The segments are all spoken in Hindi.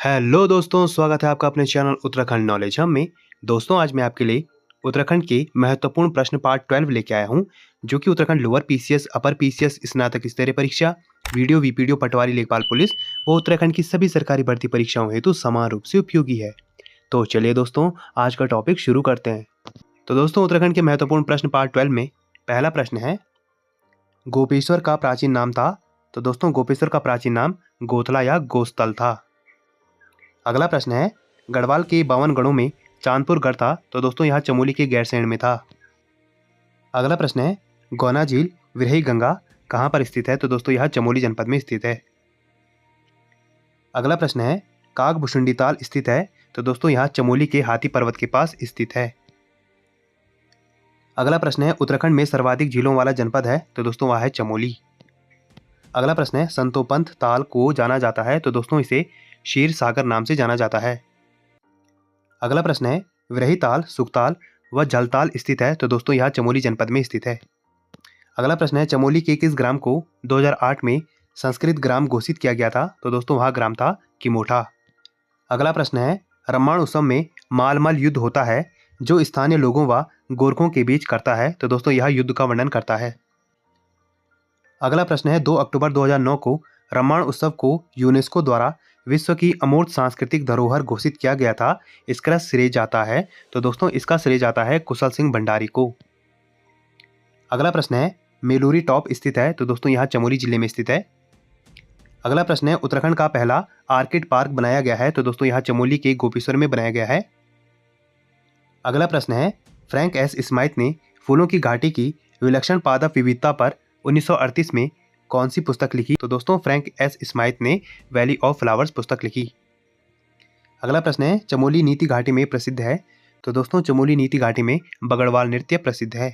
हेलो दोस्तों, स्वागत है आपका अपने चैनल उत्तराखंड नॉलेज हम में। दोस्तों, आज मैं आपके लिए उत्तराखंड के महत्वपूर्ण प्रश्न पार्ट 12 लेके आया हूं, जो कि Uttarakhand lower PCS, upper PCS, स्नातक स्तरीय परीक्षा, वीडियो वीपीडीओ, पटवारी, लेखपाल पुलिस व उत्तराखंड की सभी सरकारी भर्ती परीक्षाओं हेतु समान रूप से उपयोगी है। तो चलिए दोस्तों, आज का टॉपिक शुरू करते हैं। तो दोस्तों, उत्तराखंड के महत्वपूर्ण प्रश्न पार्ट 12 में पहला प्रश्न है, गोपेश्वर का प्राचीन नाम था। तो दोस्तों, गोपेश्वर का प्राचीन नाम गोथला या गोस्थल था। अगला प्रश्न है, गढ़वाल के 52 गढ़ों में चांदपुर गढ़ था। तो दोस्तों, यह चमोली के गैरसैंण में था। अगला प्रश्न है, गौना झील विरही गंगा कहाँ पर स्थित है। तो दोस्तों, यह चमोली जनपद में स्थित है। अगला प्रश्न है, कागभुषुंडी ताल स्थित है। तो दोस्तों, यह चमोली के हाथी पर्वत के पास स्थित है। अगला प्रश्न है, उत्तराखंड में सर्वाधिक झीलों वाला जनपद है। तो दोस्तों, वह है चमोली। अगला प्रश्न है, संतोपंथ ताल को जाना जाता है। तो दोस्तों, इसे क्षीर सागर नाम से जाना जाता है। अगला प्रश्न है, विरही ताल, सुखताल व जलताल स्थित है। तो दोस्तों, यह चमोली जनपद में स्थित है। अगला प्रश्न है, चमोली के किस ग्राम को 2008 में संस्कृत ग्राम घोषित किया गया था। तो दोस्तों, वह ग्राम था किमोठा। अगला प्रश्न है, रम्माण उत्सव में मालमल युद्ध होता है जो स्थानीय लोगों व गोरखों के बीच करता है। तो दोस्तों, यह युद्ध का वर्णन करता है। अगला प्रश्न है, 2 अक्टूबर 2009 को रम्माण उत्सव को यूनेस्को द्वारा विश्व की अमूर्त सांस्कृतिक धरोहर घोषित किया गया था। इसका श्रेय जाता है। तो दोस्तों, इसका श्रेय जाता है कुशल सिंह भंडारी को। अगला प्रश्न है, मेलूरी टॉप स्थित है। तो दोस्तों, यह चमोली जिले में स्थित है। अगला प्रश्न है, उत्तराखंड का पहला आर्किड पार्क बनाया गया है। तो दोस्तों, यह चमोली के गोपेश्वर में बनाया गया है। अगला प्रश्न है, फ्रैंक एस स्माइथ ने फूलों की घाटी की विलक्षण पादप विविधता पर 1938 में कौन सी पुस्तक लिखी। तो दोस्तों, फ्रैंक एस स्माइथ ने वैली ऑफ फ्लावर्स पुस्तक लिखी। अगला प्रश्न है, चमोली नीति घाटी में प्रसिद्ध है। तो दोस्तों, चमोली नीति घाटी में बगड़वाल नृत्य प्रसिद्ध है।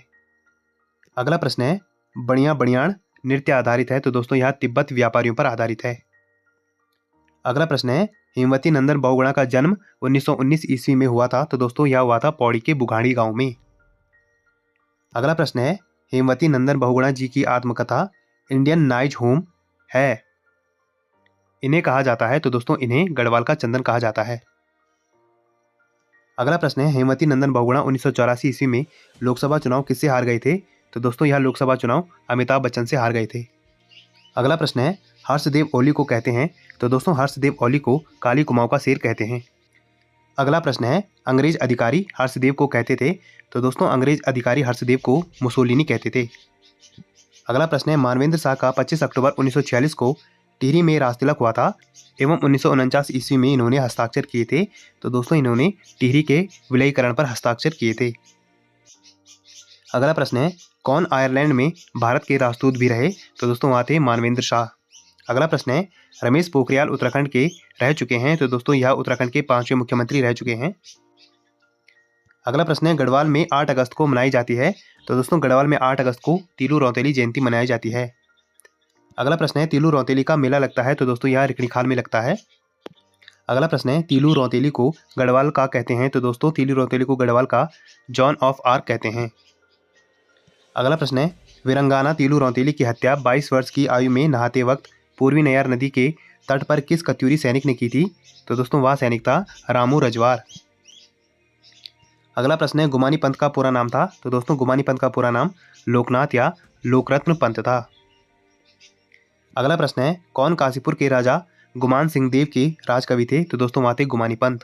अगला प्रश्न है, बणिया बणियाण नृत्य आधारित है। तो दोस्तों, यह तिब्बत व्यापारियों पर आधारित है। अगला प्रश्न है, हेमवती नंदन बहुगुणा का जन्म 1919 ईस्वी में हुआ था। तो दोस्तों, यह हुआ था पौड़ी के बुघाड़ी गांव में। अगला प्रश्न है, हेमवती नंदन बहुगुणा जी की आत्मकथा इंडियन नाइज होम है, इन्हें कहा जाता है। तो दोस्तों, इन्हें गढ़वाल का चंदन कहा जाता है। अगला प्रश्न है, हेमवती नंदन बहुगुणा 1984 ईस्वी में लोकसभा चुनाव किससे हार गए थे। तो दोस्तों, यह लोकसभा चुनाव अमिताभ बच्चन से हार गए थे। अगला प्रश्न है, हर्षदेव ओली को कहते हैं। तो दोस्तों, हर्षदेव ओली को काली कुमाऊं का शेर कहते हैं। अगला प्रश्न है, अंग्रेज अधिकारी हर्षदेव को कहते थे। तो दोस्तों, अंग्रेज अधिकारी हर्षदेव को मुसोलिनी कहते थे। अगला प्रश्न है, मानवेंद्र शाह का 25 अक्टूबर 1946 को टिहरी में राजतिलक हुआ था एवं 1949 ईस्वी में इन्होंने हस्ताक्षर किए थे। तो दोस्तों, इन्होंने टिहरी के विलयीकरण पर हस्ताक्षर किए थे। अगला प्रश्न है, कौन आयरलैंड में भारत के राजदूत भी रहे। तो दोस्तों, वहाँ थे मानवेंद्र शाह। अगला प्रश्न है, रमेश पोखरियाल उत्तराखंड के रह चुके हैं। तो दोस्तों, यह उत्तराखंड के 5वें मुख्यमंत्री रह चुके हैं। अगला प्रश्न है, गढ़वाल में 8 अगस्त को मनाई जाती है। तो दोस्तों, गढ़वाल में 8 अगस्त को तीलू रौतेली जयंती मनाई जाती है। अगला प्रश्न है, तीलू रौतेली का मेला लगता है। तो दोस्तों, यह रिकड़ीखाल में लगता है। अगला प्रश्न है, तीलू रौतेली को गढ़वाल का कहते हैं। तो दोस्तों, तीलू रौतेली को गढ़वाल का जॉन ऑफ आर्क कहते हैं। अगला प्रश्न है, वीरंगाना तीलू रौतेली की हत्या 22 वर्ष की आयु में नहाते वक्त पूर्वी नयार नदी के तट पर किस कत्यूरी सैनिक ने की थी। तो दोस्तों, वह सैनिक था रामू रजवार। अगला प्रश्न है, गुमानी पंथ का पूरा नाम था। तो दोस्तों, गुमानी पंथ का पूरा नाम लोकनाथ या लोकरत्न पंथ था। अगला प्रश्न है, कौन काशीपुर के राजा गुमान सिंह देव के राजकवि थे। तो दोस्तों, वहाँ थे गुमानी पंथ।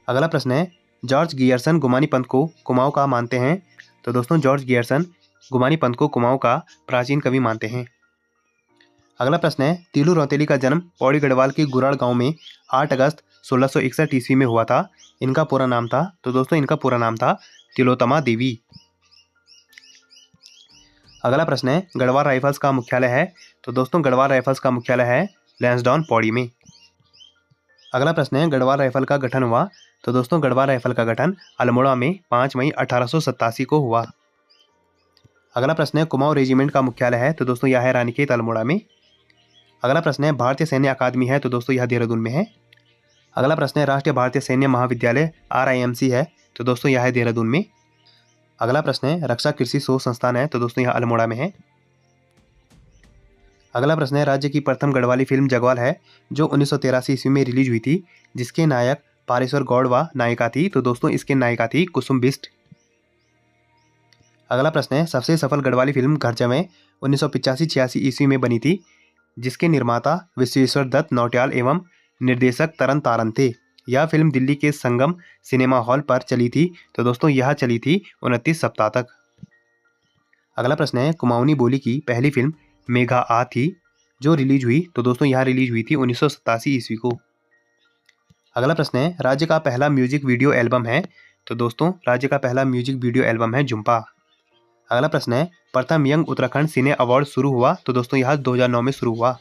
अगला प्रश्न है, जॉर्ज गियर्सन गुमानी पंथ को कुमाऊं का मानते हैं। तो दोस्तों, जॉर्ज गियर्सन गुमानी पंथ को कुमाऊं का प्राचीन कवि मानते हैं। अगला प्रश्न है, तीलू रौतेली का जन्म पौड़ी गढ़वाल के गुराड़ गांव में 8 अगस्त 1661 ईस्वी में हुआ था। इनका पूरा नाम था। तो दोस्तों, इनका पूरा नाम था तिलोत्तमा देवी। अगला प्रश्न है, गढ़वाल राइफल्स का मुख्यालय है। तो दोस्तों, गढ़वाल राइफल्स का मुख्यालय है लैंसडाउन पौड़ी में। अगला प्रश्न है, गढ़वाल राइफल का गठन हुआ। तो दोस्तों, गढ़वाल राइफल का गठन अल्मोड़ा में 5 मई 1887 को हुआ। अगला प्रश्न है, कुमाऊं रेजिमेंट का मुख्यालय है। तो दोस्तों, यह है रानीखेत अल्मोड़ा में। अगला प्रश्न है, भारतीय सैन्य अकादमी है। तो दोस्तों, यह देहरादून में है। अगला प्रश्न है, राष्ट्रीय भारतीय सैन्य महाविद्यालय RIMC है। तो दोस्तों, यह है देहरादून में। अगला प्रश्न है, रक्षा कृषि शोध संस्थान है। तो दोस्तों, यह अल्मोड़ा में है। अगला प्रश्न है, राज्य की प्रथम गढ़वाली फिल्म जगवाल है जो 1983 ईस्वी में रिलीज हुई थी, जिसके नायक पारेश्वर गौड़ व नायिका थी। तो दोस्तों इसके नायिका थी कुसुम बिष्ट। अगला प्रश्न है, सबसे सफल गढ़वाली फिल्म घर जमाई 1985-86 ईस्वी में बनी थी, जिसके निर्माता विश्वेश्वर दत्त नौटियाल एवं निर्देशक तरन तारन थे। यह फिल्म दिल्ली के संगम सिनेमा हॉल पर चली थी। तो दोस्तों यह चली थी 29 सप्ताह तक। अगला प्रश्न है, कुमाऊनी बोली की पहली फिल्म मेघा आ थी जो रिलीज हुई। तो दोस्तों यह रिलीज हुई थी 1987 ईस्वी को। अगला प्रश्न है, राज्य का पहला म्यूजिक वीडियो एल्बम है। तो दोस्तों राज्य का पहला म्यूजिक वीडियो एल्बम है झुम्पा। अगला प्रश्न है, प्रथम यंग उत्तराखंड सिने अवार्ड शुरू हुआ। तो दोस्तों यह 2009 में शुरू हुआ।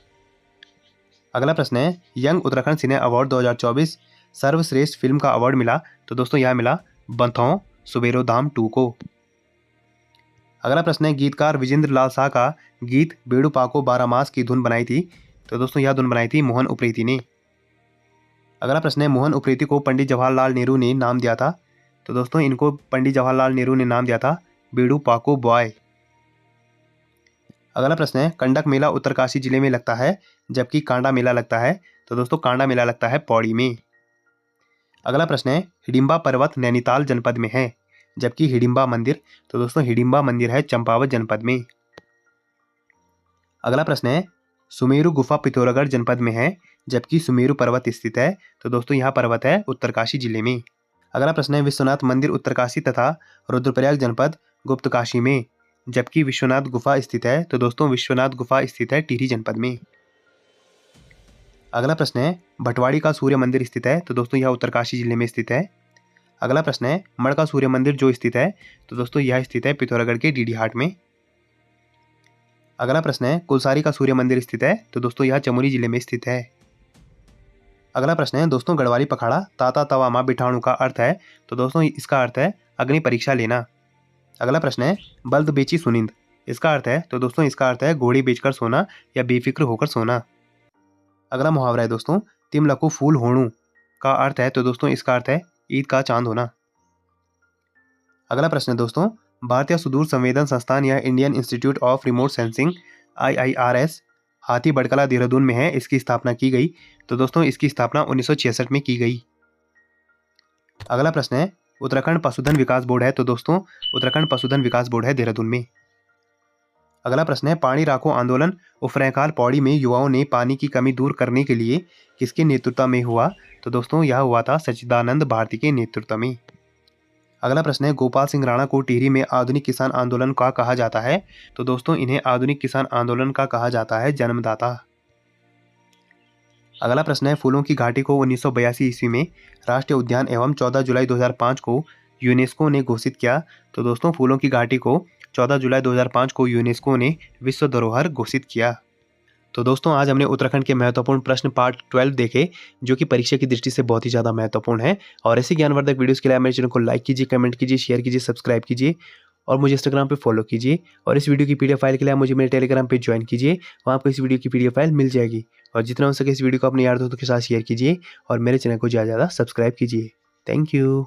अगला प्रश्न है, यंग उत्तराखंड सिने अवार्ड 2024 सर्वश्रेष्ठ फिल्म का अवार्ड मिला। तो दोस्तों यह मिला बंथौ सुबेरो धाम 2 को। अगला प्रश्न है, गीतकार विजेंद्र लाल शाह का गीत बेड़ू पाको 12 मास की धुन बनाई थी। तो दोस्तों यह धुन बनाई थी मोहन उप्रेती ने। अगला प्रश्न है, मोहन उप्रेती को पंडित जवाहरलाल नेहरू ने नाम दिया था। तो दोस्तों इनको पंडित जवाहरलाल नेहरू ने नाम दिया था बेड़ू पाको बॉय। अगला प्रश्न है, कंडक मेला उत्तरकाशी जिले में लगता है, जबकि कांडा मेला लगता है। तो दोस्तों कांडा मेला लगता है पौड़ी में। अगला प्रश्न है, हिडिंबा पर्वत नैनीताल जनपद में है, जबकि हिडिंबा मंदिर। तो दोस्तों हिडिंबा मंदिर है चंपावत जनपद में। अगला प्रश्न है, सुमेरु गुफा पिथौरागढ़ जनपद में है, जबकि सुमेरु पर्वत स्थित है। तो दोस्तों यह पर्वत है उत्तरकाशी जिले में। अगला प्रश्न है, विश्वनाथ मंदिर उत्तरकाशी तथा रुद्रप्रयाग जनपद गुप्तकाशी में, जबकि विश्वनाथ गुफा स्थित है। तो दोस्तों विश्वनाथ गुफा स्थित है टिहरी जनपद में। अगला प्रश्न है, भटवाड़ी का सूर्य मंदिर स्थित है। तो दोस्तों यह उत्तरकाशी जिले में स्थित है। अगला प्रश्न है, मड़ का सूर्य मंदिर जो स्थित है। तो दोस्तों यह स्थित है पिथौरागढ़ के डीडीहाट में। अगला प्रश्न है, कुलसारी का सूर्य मंदिर स्थित है। तो दोस्तों यह चमोली जिले में स्थित है। अगला प्रश्न है, दोस्तों गढ़वाली पखाड़ा ताता तवा माँ बिठाणु का अर्थ है। तो दोस्तों इसका अर्थ है अग्नि परीक्षा लेना। अगला प्रश्न है, बल्द बेची सुनिंद, इसका अर्थ है। तो दोस्तों इसका अर्थ है घोड़ी बेचकर सोना या बेफिक्र होकर सोना। अगला मुहावरा है दोस्तों, तिमलकु फूल होणु का अर्थ है। तो दोस्तों इसका अर्थ है ईद का चांद होना। अगला प्रश्न है दोस्तों, भारतीय सुदूर संवेदन संस्थान या Indian institute of remote sensing IIRS हाथी बड़कला देहरादून में है, इसकी स्थापना की गई। तो दोस्तों इसकी स्थापना 1966 में की गई। अगला प्रश्न है, उत्तराखंड पशुधन विकास बोर्ड है। तो दोस्तों उत्तराखंड पशुधन विकास बोर्ड है देहरादून में। अगला प्रश्न है, पानी राखो आंदोलन उफरैंखाल पौड़ी में युवाओं ने पानी की कमी दूर करने के लिए किसके नेतृत्व में हुआ। तो दोस्तों यह हुआ था सच्चिदानंद भारती के नेतृत्व में। अगला प्रश्न है, गोपाल सिंह राणा को टिहरी में आधुनिक किसान आंदोलन का कहा जाता है। तो दोस्तों इन्हें आधुनिक किसान आंदोलन का कहा जाता है जन्मदाता। अगला प्रश्न है, फूलों की घाटी को 1982 ईस्वी में राष्ट्रीय उद्यान एवं 14 जुलाई 2005 को यूनेस्को ने घोषित किया। तो दोस्तों फूलों की घाटी को 14 जुलाई 2005 को यूनेस्को ने विश्व धरोहर घोषित किया। तो दोस्तों आज हमने उत्तराखंड के महत्वपूर्ण प्रश्न पार्ट 12 देखे, जो कि परीक्षा की दृष्टि से बहुत ही ज़्यादा महत्वपूर्ण है। और ऐसे ज्ञानवर्धक वीडियोस के लिए मेरे चैनल को लाइक कीजिए, कमेंट कीजिए, शेयर कीजिए, सब्सक्राइब कीजिए और मुझे इंस्टाग्राम पे फॉलो कीजिए। और इस वीडियो की PDF फाइल के लिए आप मुझे मेरे टेलीग्राम पे ज्वाइन कीजिए, वहाँ आपको इस वीडियो की PDF फाइल मिल जाएगी। और जितना हो सके इस वीडियो को अपने यार दोस्तों के साथ शेयर कीजिए और मेरे चैनल को ज़्यादा से ज़्यादा सब्सक्राइब कीजिए। Thank you.